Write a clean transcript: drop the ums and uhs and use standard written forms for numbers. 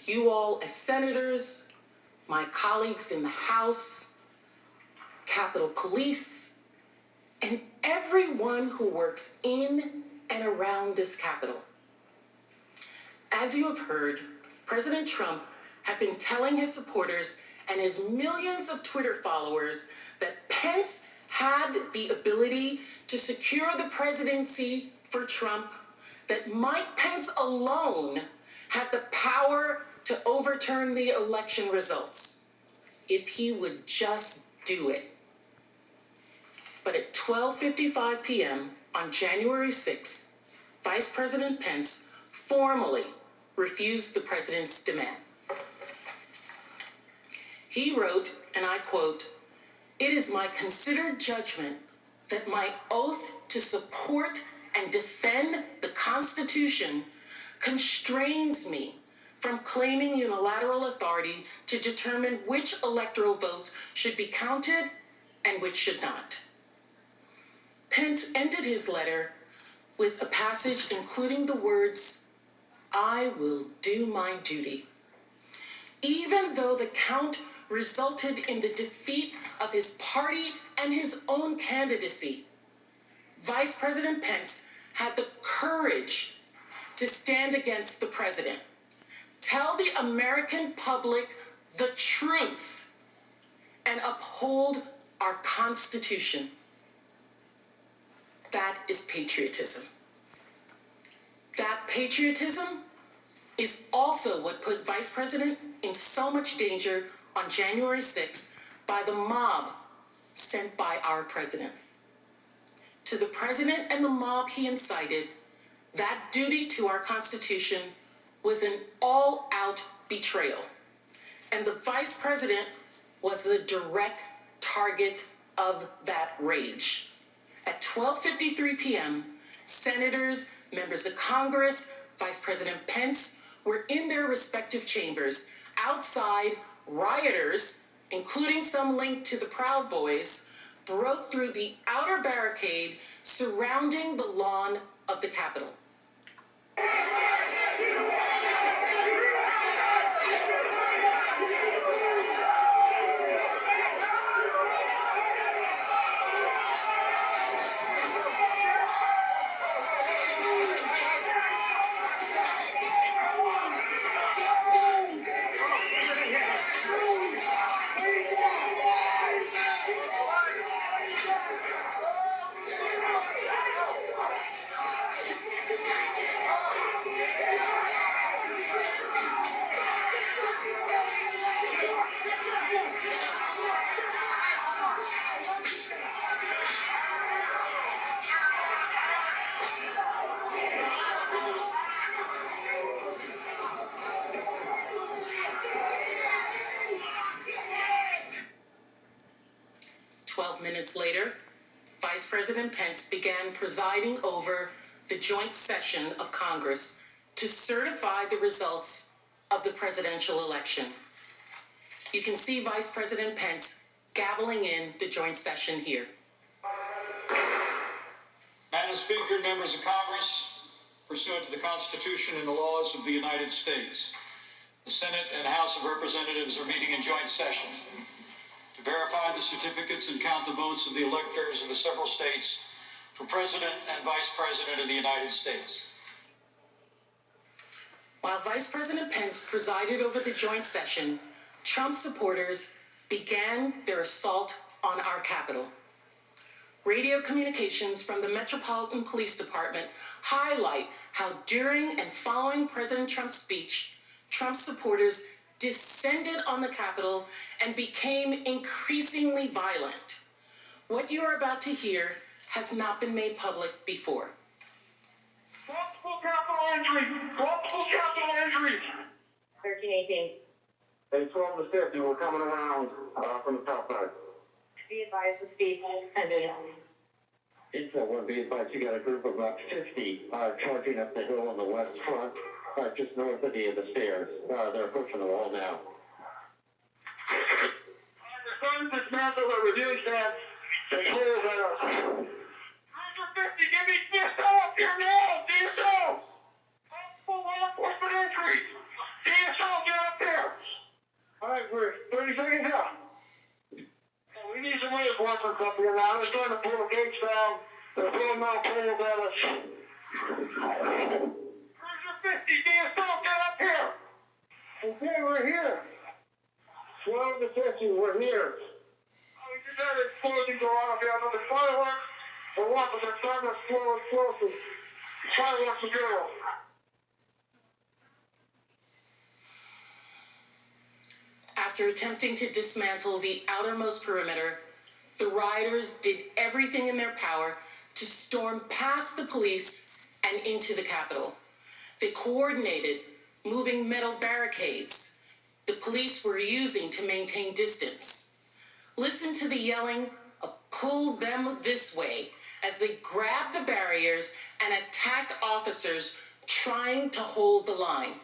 you all as senators, my colleagues in the House, Capitol Police, and everyone who works in and around this Capitol. As you have heard, President Trump had been telling his supporters and his millions of Twitter followers that Pence had the ability to secure the presidency for Trump, that Mike Pence alone had the power to overturn the election results if he would just do it. But at 12:55 p.m. on January 6th, Vice President Pence formally refused the president's demand. He wrote, and I quote, "It is my considered judgment that my oath to support and defend the Constitution constrains me from claiming unilateral authority to determine which electoral votes should be counted and which should not." Pence ended his letter with a passage including the words, "I will do my duty." Even though the count resulted in the defeat of his party and his own candidacy, Vice President Pence had the courage to stand against the president, tell the American public the truth, and uphold our Constitution. That is patriotism. That patriotism is also what put Vice President in so much danger on January 6th by the mob sent by our president. To the president and the mob he incited, that duty to our Constitution was an all-out betrayal. And the vice president was the direct target of that rage. At 12:53 p.m., senators, members of Congress, Vice President Pence were in their respective chambers. Outside, rioters, including some linked to the Proud Boys, broke through the outer barricade surrounding the lawn of the Capitol. Minutes later, Vice President Pence began presiding over the joint session of Congress to certify the results of the presidential election. You can see Vice President Pence gaveling in the joint session here. Madam Speaker, members of Congress, pursuant to the Constitution and the laws of the United States, the Senate and House of Representatives are meeting in joint session to verify the certificates and count the votes of the electors of the several states for President and Vice President of the United States. While Vice President Pence presided over the joint session, Trump supporters began their assault on our Capitol. Radio communications from the Metropolitan Police Department highlight how during and following President Trump's speech, Trump supporters descended on the Capitol and became increasingly violent. What you are about to hear has not been made public before. Multiple Capitol entries! Multiple Capitol entries! 1318. Hey, 12 to 50, we're coming around from the south side. Be advised, the speed ended. Intel 1, be advised, you got a group of about 50 charging up the hill on the west front, just north of the stairs. They're approaching the wall now. The sun dismantled our reduced that and clear that up. 150, give me DSO up here now! DSO! Multiple law enforcement entries! DSO, get entrance up here now. They're starting to pull the gates down. They're throwing down poles at us. Where's your 50? Don't get up here! Okay, we're here. 12 to 50, we're here. We just had an explosion go on up here. I know the fireworks or what, but they're starting to slow and closer. Fireworks material. After attempting to dismantle the outermost perimeter, the rioters did everything in their power to storm past the police and into the Capitol. They coordinated moving metal barricades the police were using to maintain distance. Listen to the yelling of "pull them this way" as they grabbed the barriers and attacked officers trying to hold the line.